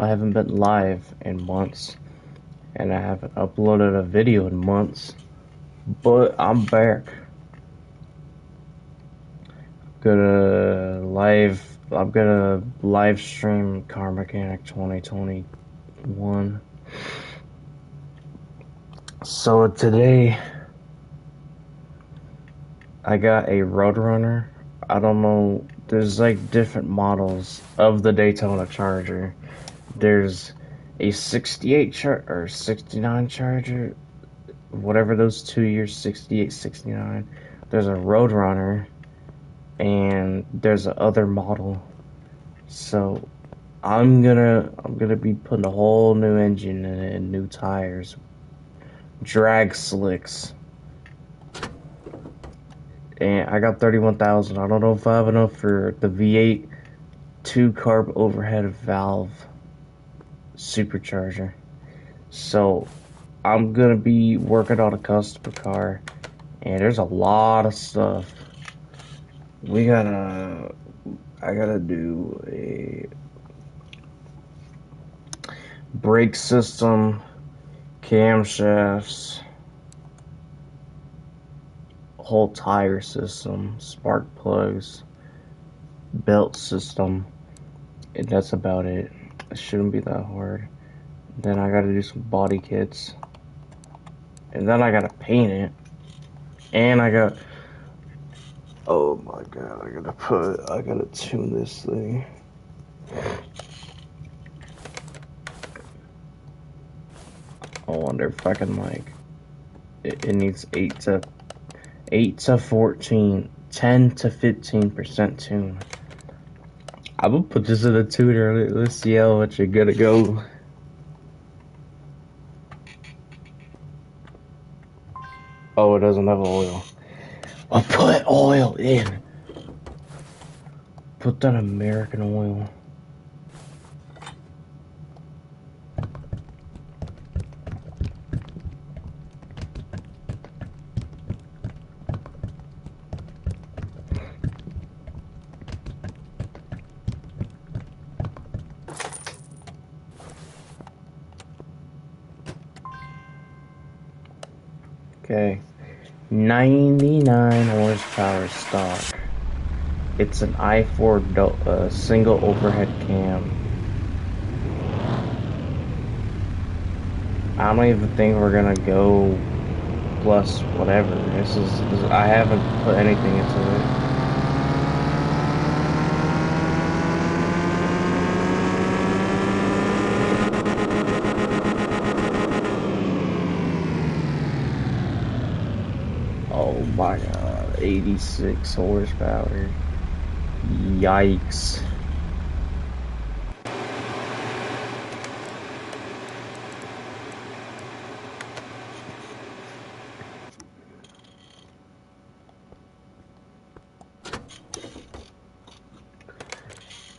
I haven't been live in months, and I haven't uploaded a video in months, but I'm back. I'm gonna live stream Car Mechanic 2021. So today, I got a Roadrunner. I don't know, there's like different models of the Daytona Charger. There's a 68 or 69 Charger, whatever those 2 years, 68, 69. There's a Roadrunner, and there's a other model. So I'm gonna be putting a whole new engine in it and new tires, drag slicks, and I got 31,000. I don't know if I have enough for the V8 two carb overhead valve supercharger. So I'm gonna be working on a customer car, and there's a lot of stuff. I gotta do a brake system, camshafts, whole tire system, spark plugs, belt system, and that's about it. It shouldn't be that hard. Then I gotta do some body kits, and then I gotta paint it, and oh my god, I gotta tune this thing. I wonder if I can, like, it needs 8 to 14, 10 to 15% tune. I'm gonna put this in a tuner. Let's see how much it's gonna go. Oh, it doesn't have oil. I'll put oil in. Put that American oil. Okay. 99 horsepower stock. It's an i4 single overhead cam. I don't even think we're gonna go plus whatever. I haven't put anything into it. Oh my god, 86 horsepower. Yikes.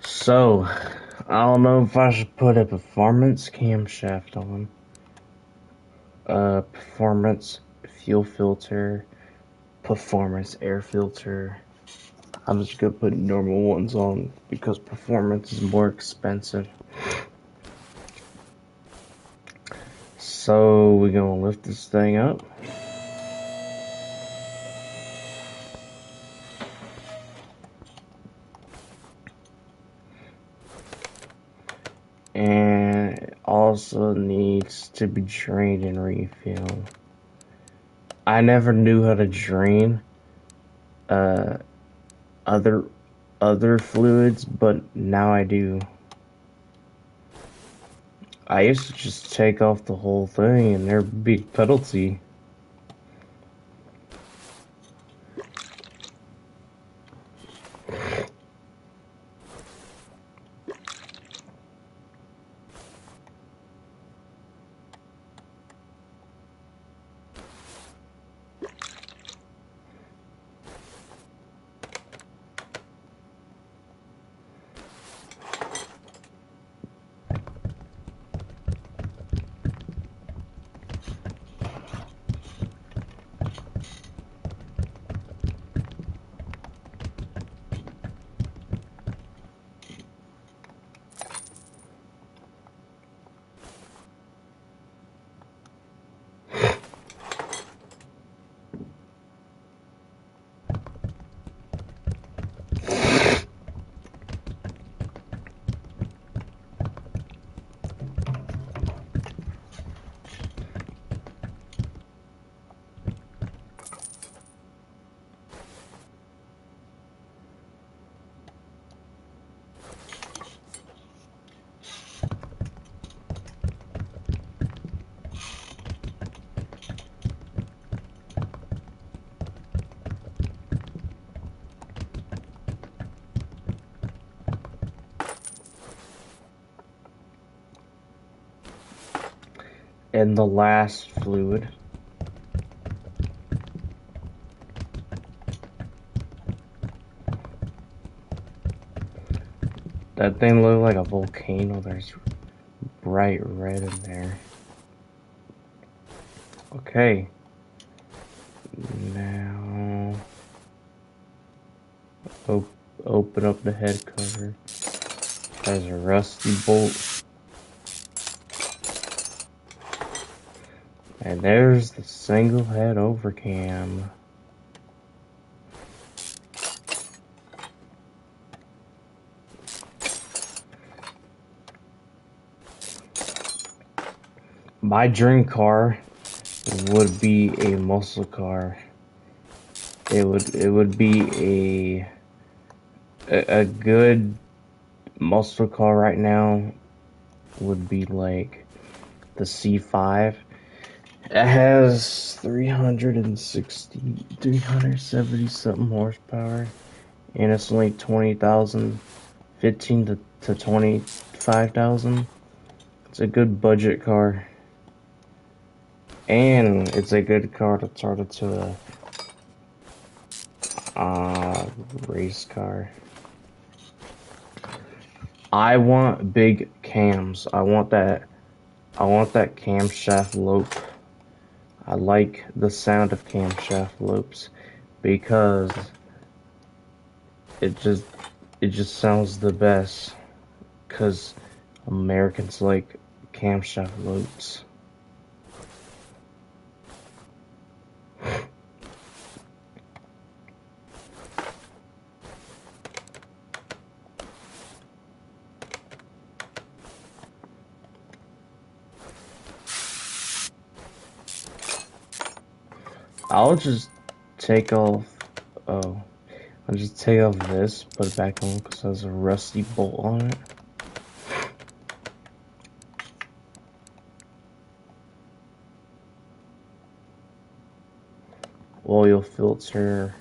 So, I don't know if I should put a performance camshaft on. Performance fuel filter, performance air filter. I'm just gonna put normal ones on because performance is more expensive. So we're gonna lift this thing up. And it also needs to be drained and refilled. I never knew how to drain uh, other fluids, but now I do. I used to just take off the whole thing and there'd be penalty. and the last fluid. That thing looked like a volcano. There's bright red in there. Okay. Now open up the head cover. There's a rusty bolt. And there's the single head overcam. My dream car would be a muscle car. It would be a good muscle car right now would be like the C5. It has 370 something horsepower, and it's only 20,000, 15 to 25,000. It's a good budget car, and it's a good car to turn into a race car. I want big cams. I want that camshaft lope. I like the sound of camshaft lopes because it just sounds the best. Cause Americans like camshaft lopes. I'll just take off. Oh, I'll just take off this, put it back on because there's a rusty bolt on it. Oil filter.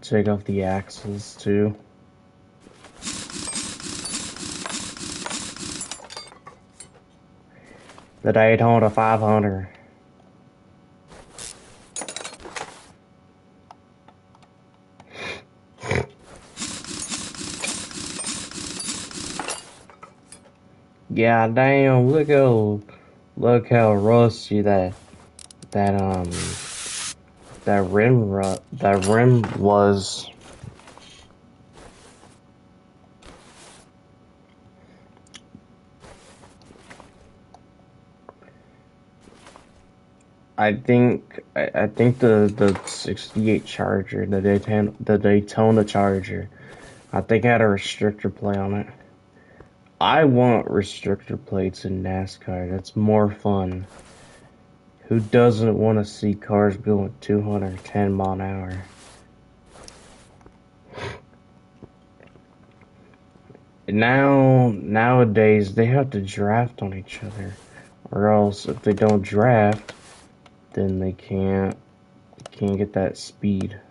Take off the axles too. The Daytona 500. Yeah, damn! Look how rusty that rim was. I think the 68 Charger, the Daytona Charger, I think had a restrictor plate on it. I want restrictor plates in NASCAR. That's more fun. Who doesn't want to see cars going 210 mile an hour? Nowadays they have to draft on each other, or else if they don't draft, then they can't get that speed.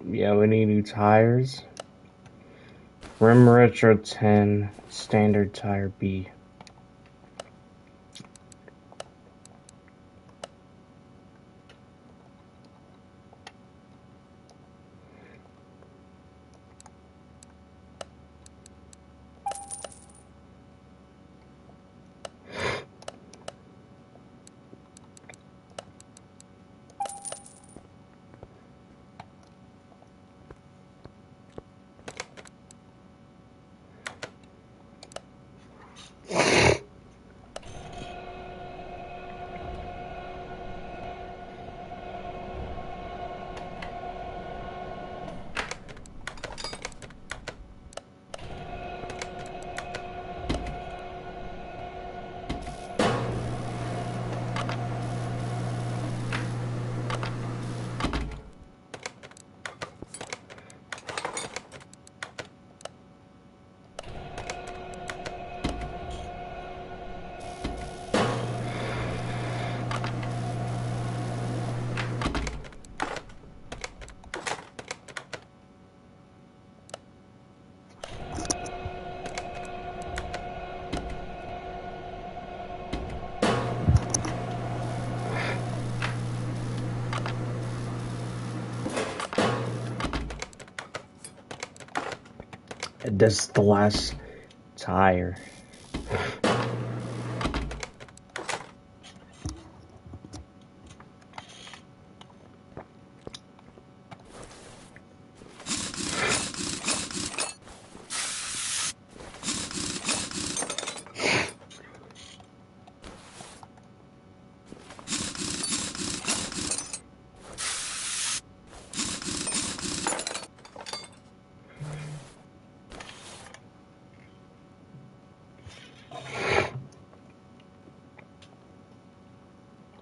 Yeah, we need new tires. Rim Retro 10, standard tire B. This is the last tire.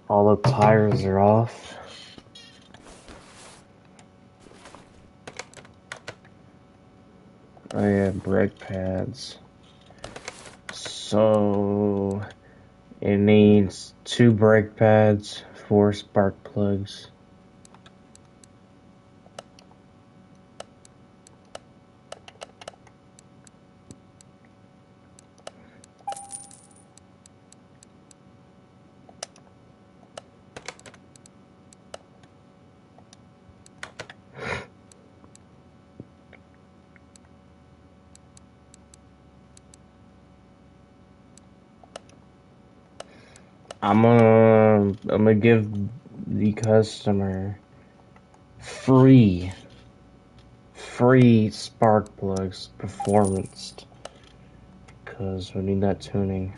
All the tires are off. I have brake pads. So it needs 2 brake pads, 4 spark plugs. I'm gonna give the customer free spark plugs, performance, because we need that tuning.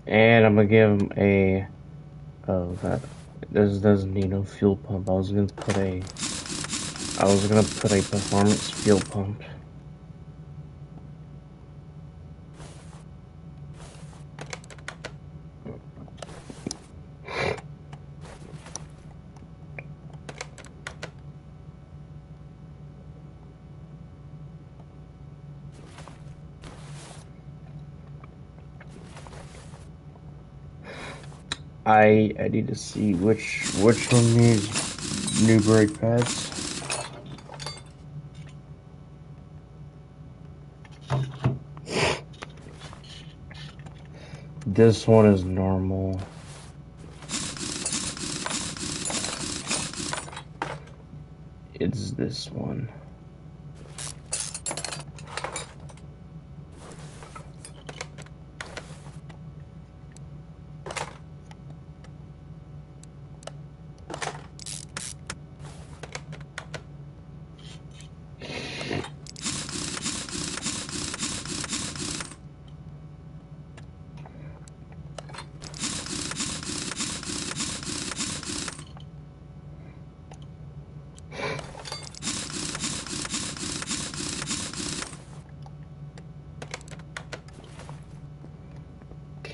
And I'm gonna give him a this doesn't need no fuel pump. I was gonna put a performance fuel pump. I need to see which one needs new brake pads. This one is normal. It's this one.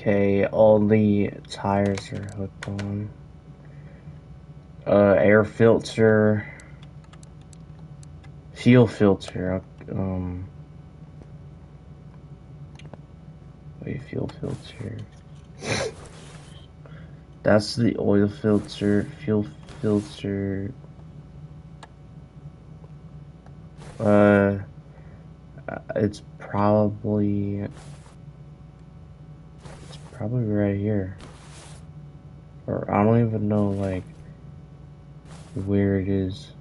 Okay, all the tires are hooked on. Air filter, fuel filter, wait, fuel filter. That's the oil filter, fuel filter. It's probably right here. Or I don't even know, like, where it is.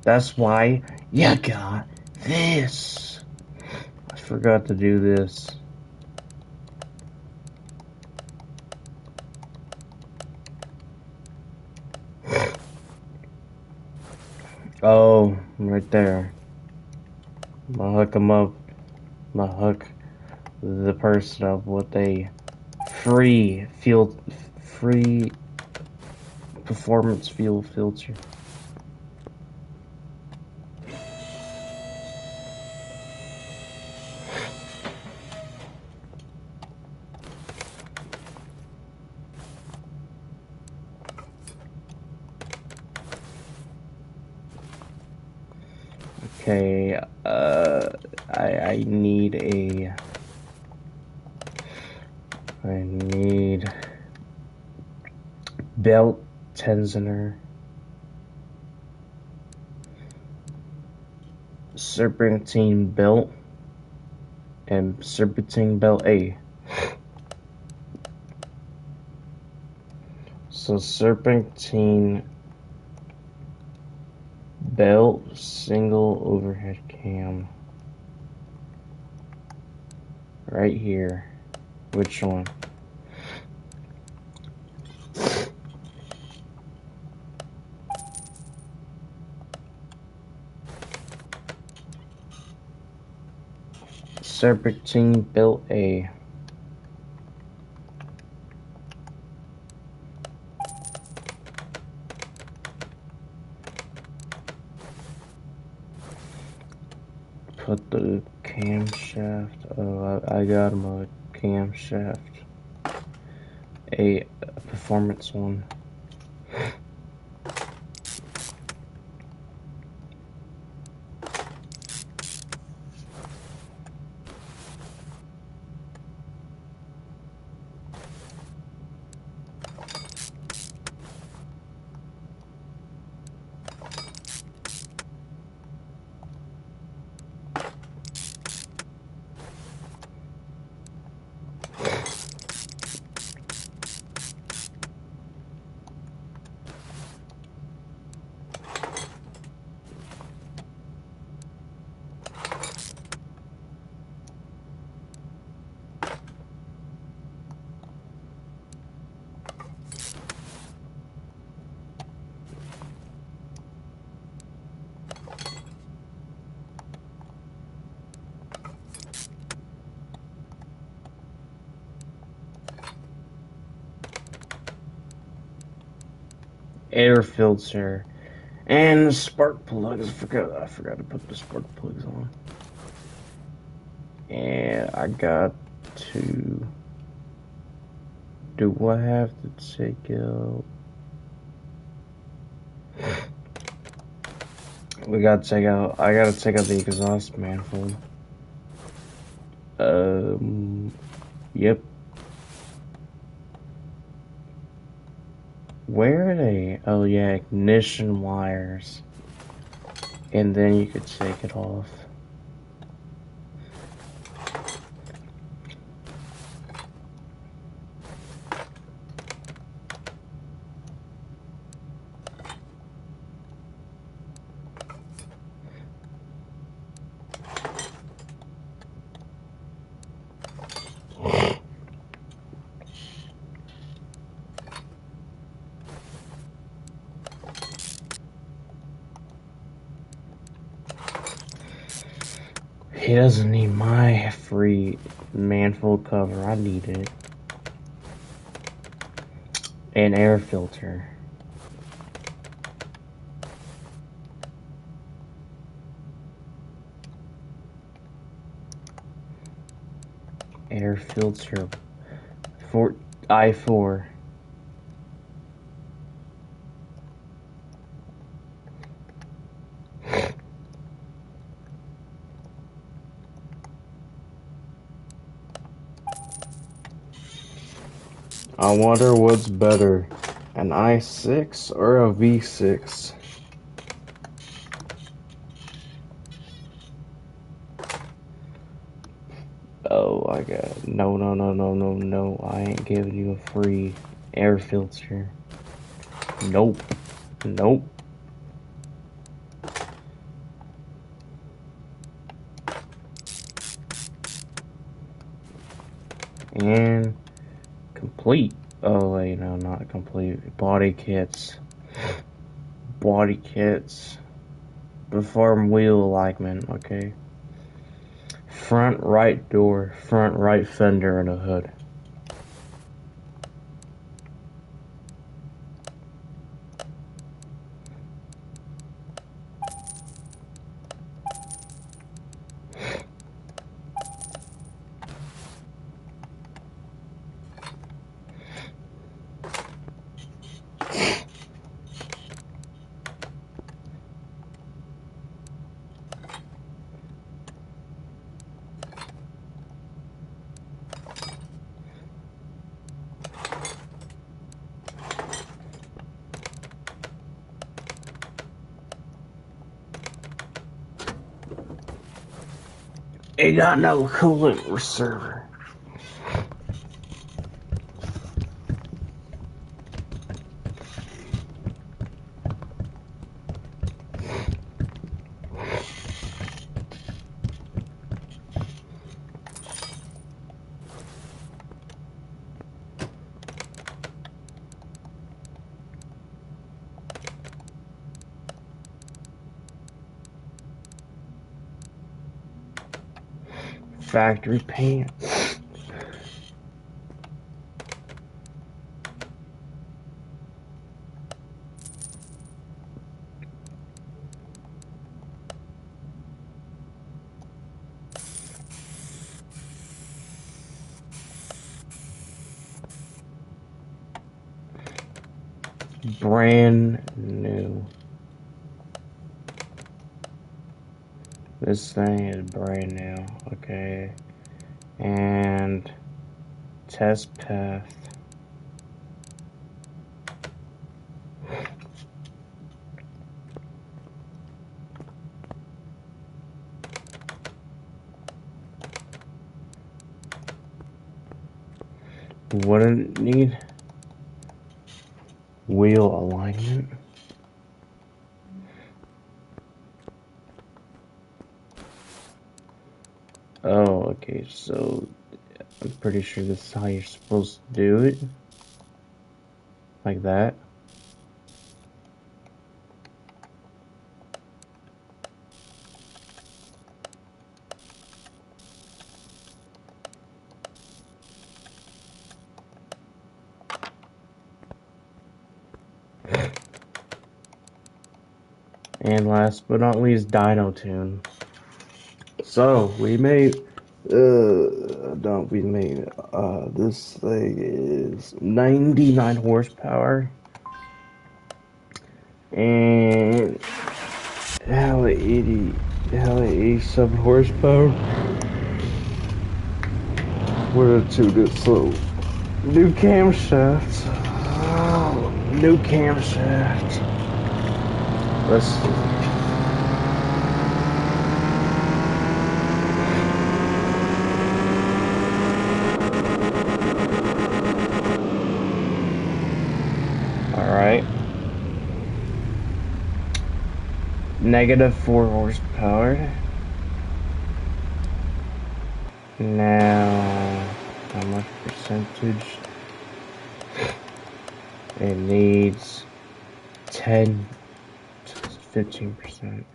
That's why you got this. I forgot to do this. Oh, right there. I'm gonna hook them up. I'm gonna hook the person up with a free performance fuel filter. Okay, I need a... I need... belt tensioner, serpentine belt, and serpentine belt A. So serpentine belt, single overhead cam. Right here. Which one? Serpentine belt A. Put the camshaft. Oh, I got him a camshaft. A performance one. Air filter. And spark plugs. I forgot to put the spark plugs on. And I got to... Do I have to take out... I gotta take out the exhaust manifold. Yep. Where are they? Oh yeah, ignition wires. And then you could take it off. He doesn't need my free manifold cover. I need it. An air filter. Air filter. For I4. I wonder what's better, an i6 or a V6? Oh, I got no. I ain't giving you a free air filter. Nope. And complete. Oh wait, no, not complete. Body kits. Perform wheel alignment, okay. Front right door, front right fender, and a hood. Ain't got no coolant receiver. Factory paint. Brand new. This thing is brand new. Okay. And test path. What do it need? Wheel alignment. Oh, okay, so I'm pretty sure this is how you're supposed to do it. Like that. And last but not least, Dyno Tune. So we made this thing is 99 horsepower and hella 87 horsepower. We're gonna tune it slow. New camshaft. Oh, new camshaft. Let's see. Alright. -4 horsepower. Now, how much percentage? It needs 10 to 15%.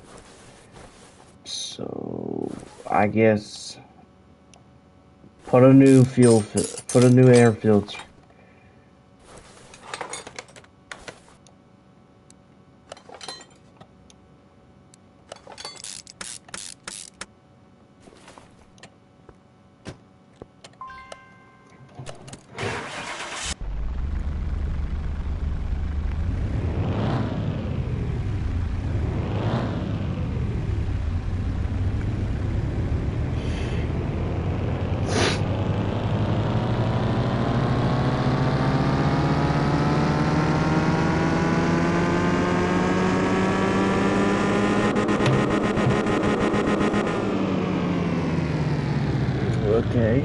So, I guess put a new air filter. Okay.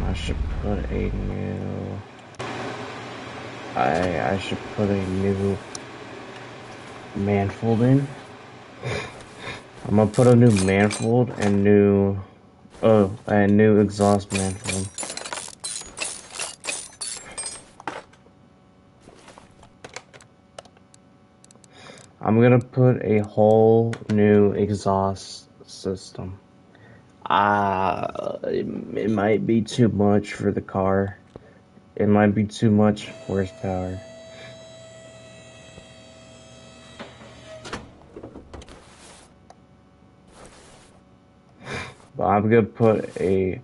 I should put a new. I should put a new manifold in. I'm gonna put a new manifold and new exhaust manifold. I'm gonna put a whole new exhaust system. It might be too much for the car. It might be too much horsepower. But I'm gonna put a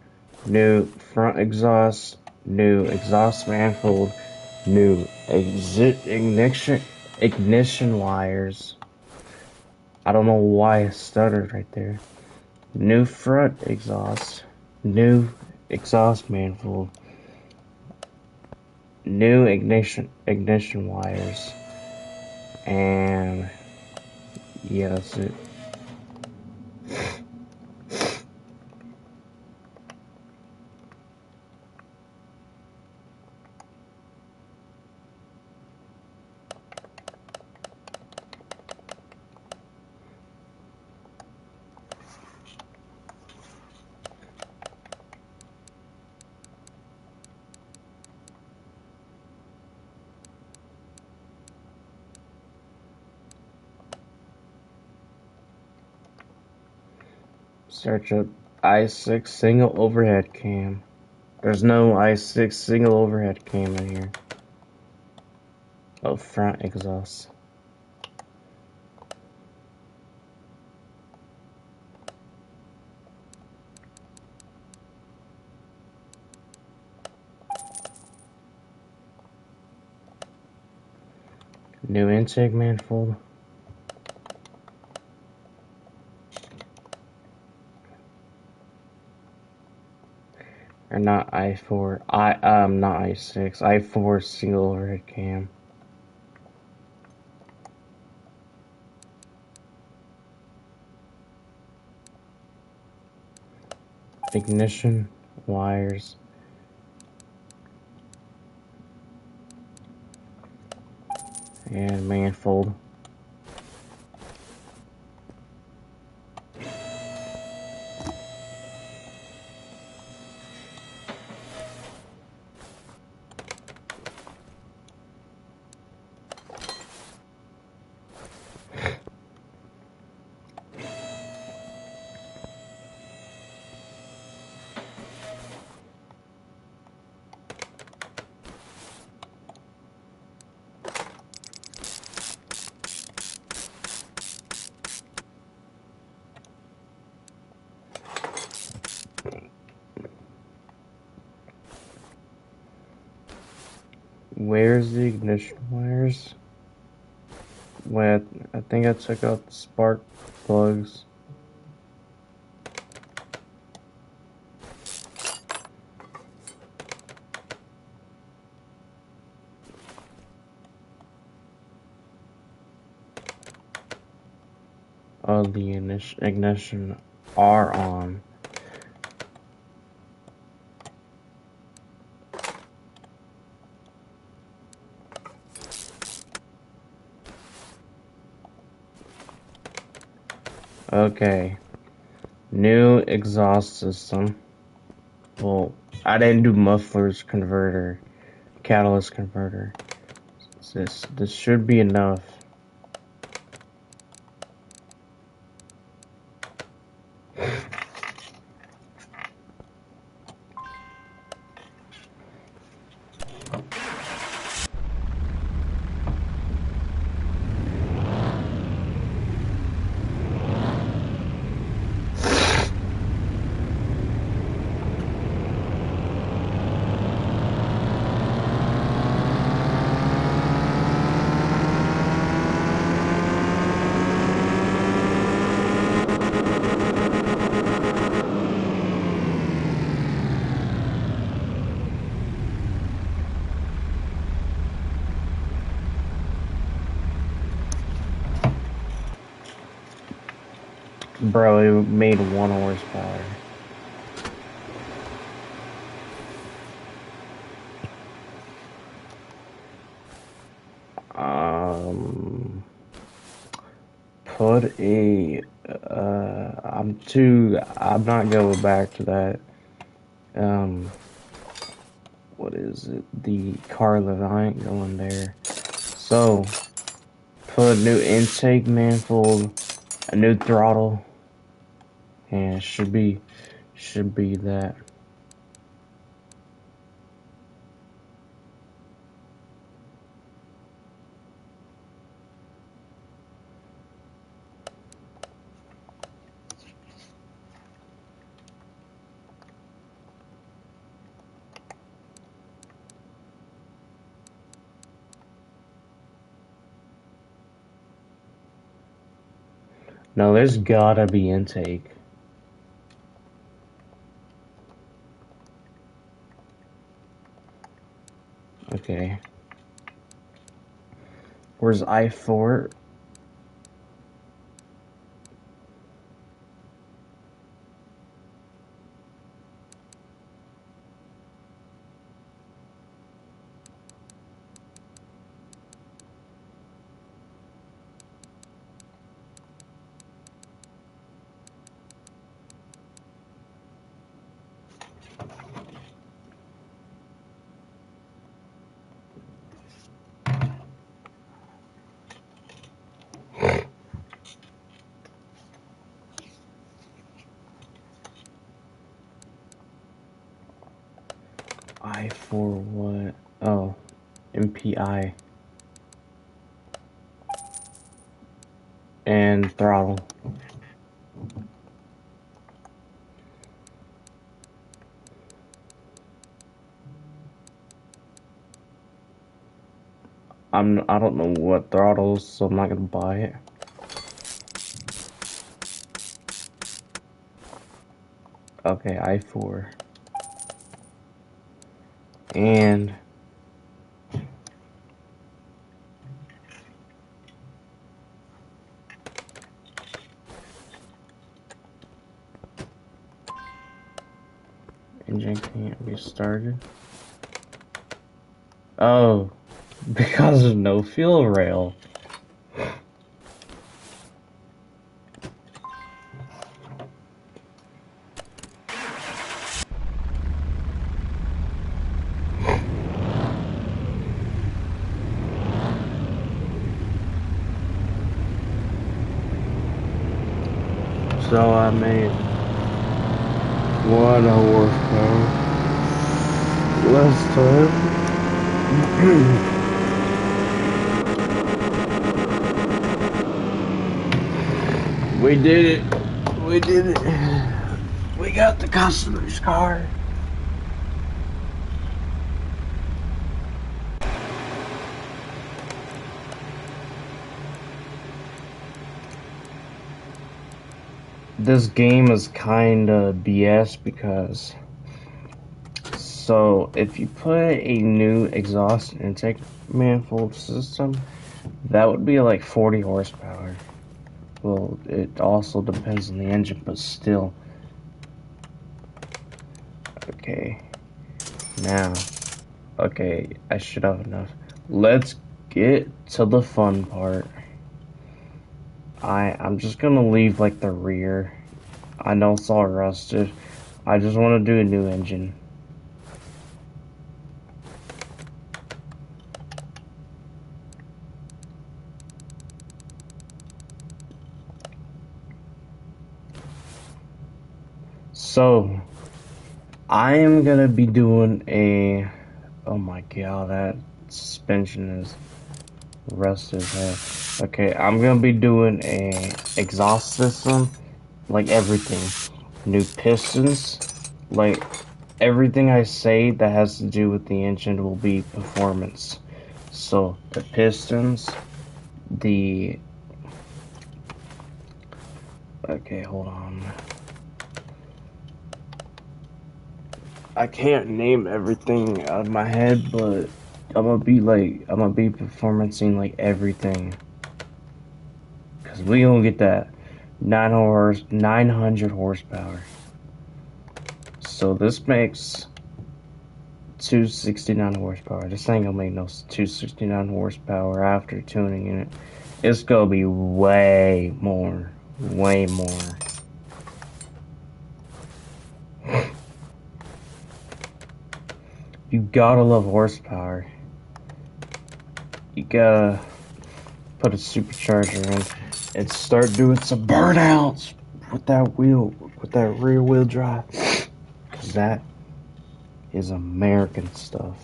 new front exhaust, new exhaust manifold, new ignition wires. I don't know why I stuttered right there. New front exhaust, new exhaust manifold, new ignition wires, And yeah, that's it. Search up i6 single overhead cam. There's no i6 single overhead cam in here. Oh, front exhaust. New intake manifold. Or not i4. Not i6. i4 single overhead cam. Ignition wires. And manifold. Where's the ignition wires? Wait, I think I took out the spark plugs. Oh, the ignition are on. Okay. New exhaust system. Well, I didn't do mufflers converter, catalyst converter. This should be enough. Bro, it made 1 horsepower. Put a, I'm not going back to that, what is it, the Carlin, I ain't going there. So, put a new intake manifold, a new throttle, and it should be that. No, there's gotta be intake. Okay. Where's I4? I4 what? Oh, MPI. And throttle. I don't know what throttles, so I'm not gonna buy it. Okay, I4. And engine can't be started. Oh, because there's no fuel rail. So I made 1 horsepower less time. We did it. We did it. We got the customer's car. This game is kinda BS because so if you put a new exhaust intake manifold system, that would be like 40 horsepower. Well, it also depends on the engine, but still. Okay. Now, okay, I should have enough. Let's get to the fun part. I'm just gonna leave like the rear. I know it's all rusted. I just want to do a new engine. So, I am gonna be doing a. Oh my god, that suspension is rusted as hell. Okay, I'm gonna be doing a exhaust system, like everything. New pistons, like everything I say that has to do with the engine will be performance. So the pistons, the okay, hold on. I can't name everything out of my head, but I'm gonna be performancing like everything. Cause we gonna get that 900 horsepower. So this makes 269 horsepower. This ain't gonna make no 269 horsepower after tuning in it. It's gonna be way more. Way more. You gotta love horsepower. You gotta put a supercharger in and start doing some burnouts with that rear wheel drive. Cause that is American stuff.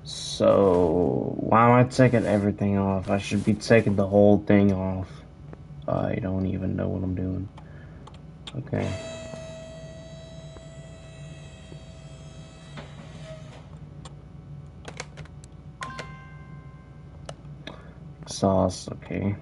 So, why am I taking everything off? I should be taking the whole thing off. I don't even know what I'm doing. Okay. Sauce, okay.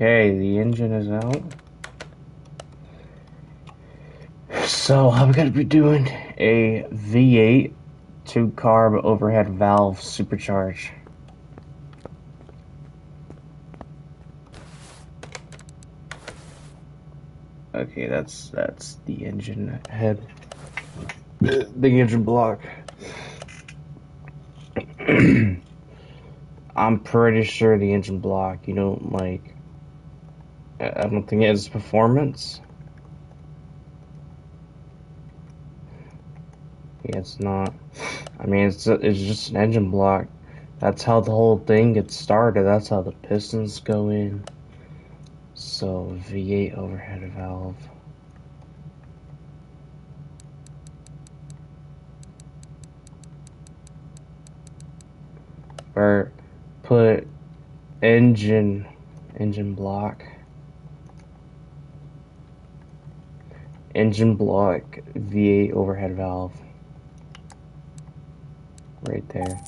Okay, the engine is out. So I'm gonna be doing a V8 2-carb overhead valve supercharge. Okay, that's the engine head, the engine block. I'm pretty sure the engine block, you know, like, I don't think it has performance. Yeah, it's not. I mean, it's just an engine block. That's how the whole thing gets started. That's how the pistons go in. So, V8 overhead valve. Or put engine block. Engine block V8 overhead valve. Right there.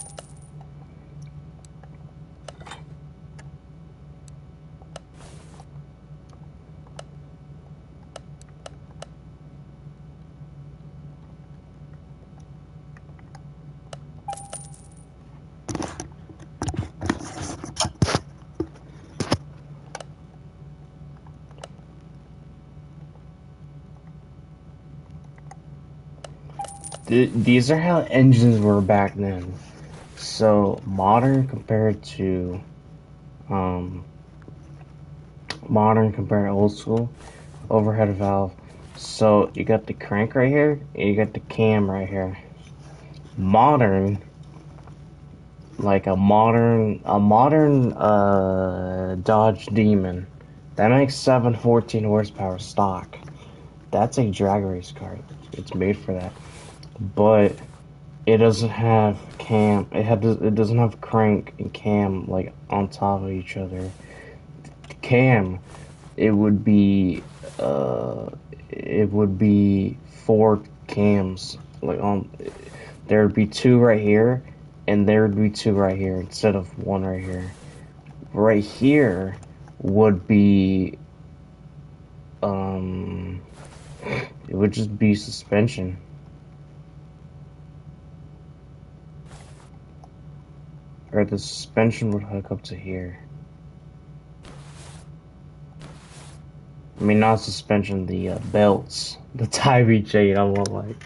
These are how engines were back then. So modern compared to old school overhead valve. So you got the crank right here, and you got the cam right here. Modern, like a modern Dodge Demon, that makes 714 horsepower stock. That's a drag race car. It's made for that, but it doesn't have cam. It doesn't have crank and cam like on top of each other. Cam, it would be four cams, like on, there would be two right here and there would be two right here instead of one right here. Right here would be it would just be suspension. Or the suspension would hook up to here. I mean, not suspension, the belts, the tie chain. I'm like,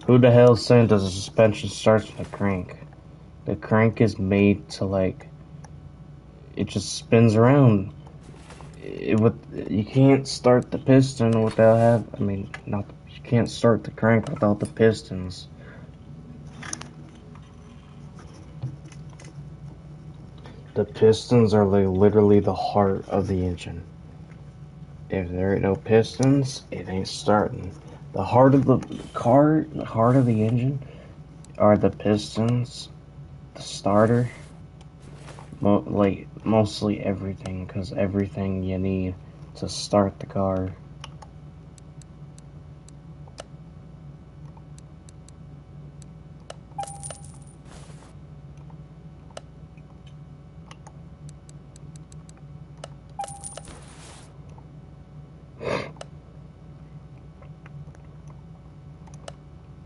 who the hell saying that the suspension starts with a crank? The crank is made to, like, it just spins around. You can't start the piston without you can't start the crank without the pistons. The pistons are like literally the heart of the engine. If there ain't no pistons, it ain't starting. The heart of the car, the heart of the engine, are the pistons, the starter, like mostly everything, because everything you need to start the car.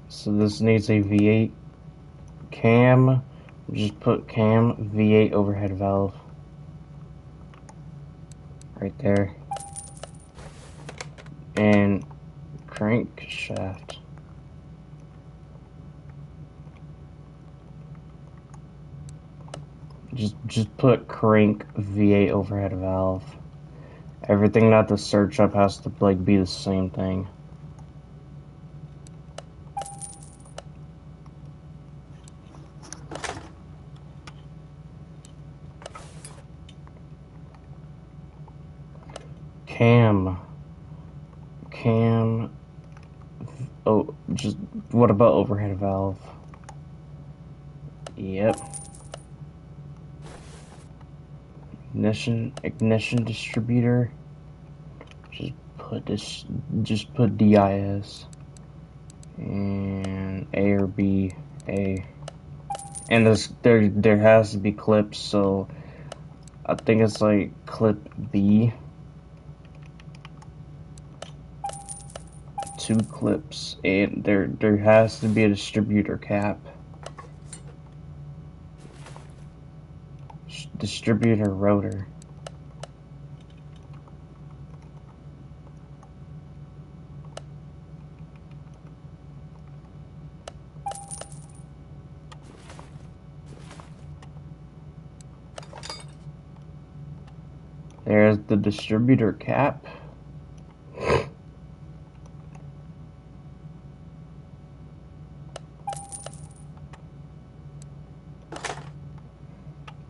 So this needs a V8 cam. Just put cam V8 overhead valve right there, and crankshaft. Just put crank V8 overhead valve. Everything that the search up has to like be the same thing. Cam. Oh, just what about overhead valve? Yep. Ignition distributor. Just put DIS and A or B, A. And there has to be clips, so I think it's like clip B. 2 clips, and there has to be a distributor cap. Distributor rotor. There's the distributor cap.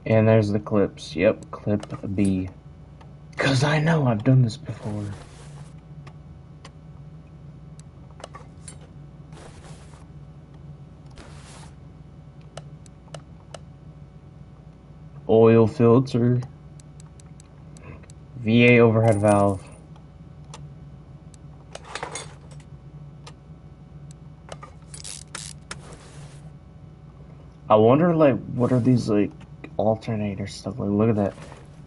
And there's the clips. Yep, clip B. Cause I know I've done this before. Oil filter. VA overhead valve. I wonder, like, what are these, like, alternator stuff? Like, look at that.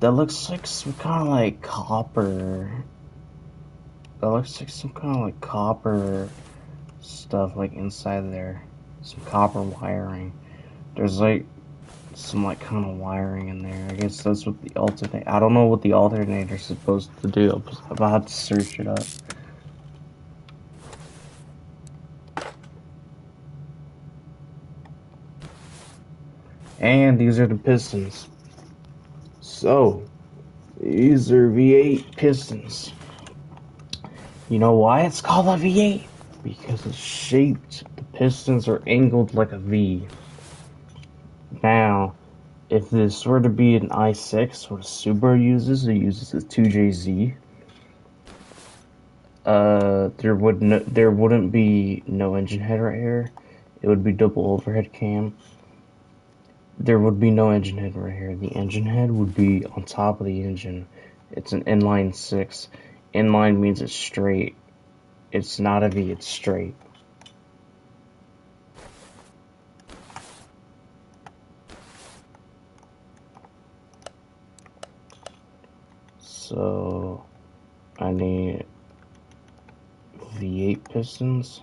That looks like some kind of, like, copper. That looks like some kind of, like, copper stuff, like, inside there. Some copper wiring. There's, like, some, like, kind of wiring in there. I guess that's what the alternator... I don't know what the alternator's supposed to do. I'm about to search it up. And these are the pistons. So, these are V8 pistons. You know why it's called a V8? Because it's shaped, the pistons are angled like a V. Now, if this were to be an i6, what a Subaru uses, it uses a 2JZ. There wouldn't be no engine head right here. It would be double overhead cam. There would be no engine head right here. The engine head would be on top of the engine. It's an inline 6. Inline means it's straight. It's not a V, it's straight. So, I need V8 pistons.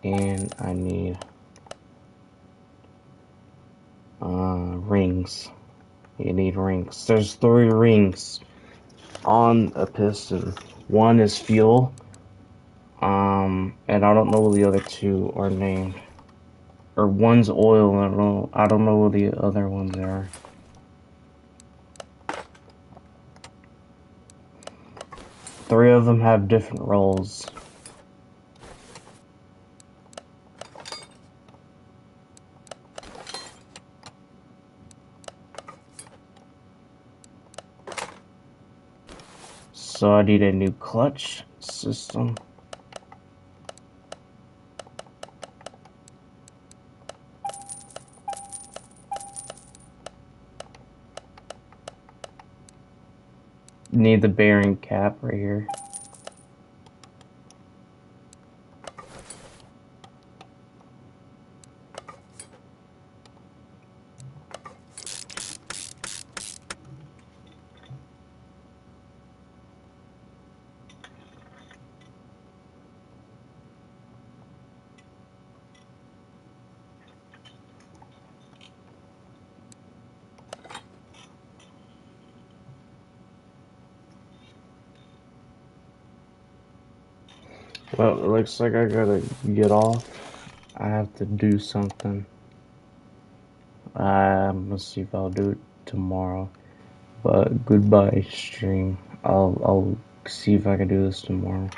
And I need rings. You need rings. There's 3 rings on a piston. One is fuel, and I don't know what the other 2 are named. Or one's oil, I don't know what the other ones are. Three of them have different roles. So I need a new clutch system. Need the bearing cap right here. Well, it looks like I gotta get off. I have to do something. I'm gonna see if I'll do it tomorrow. But goodbye, stream. I'll see if I can do this tomorrow.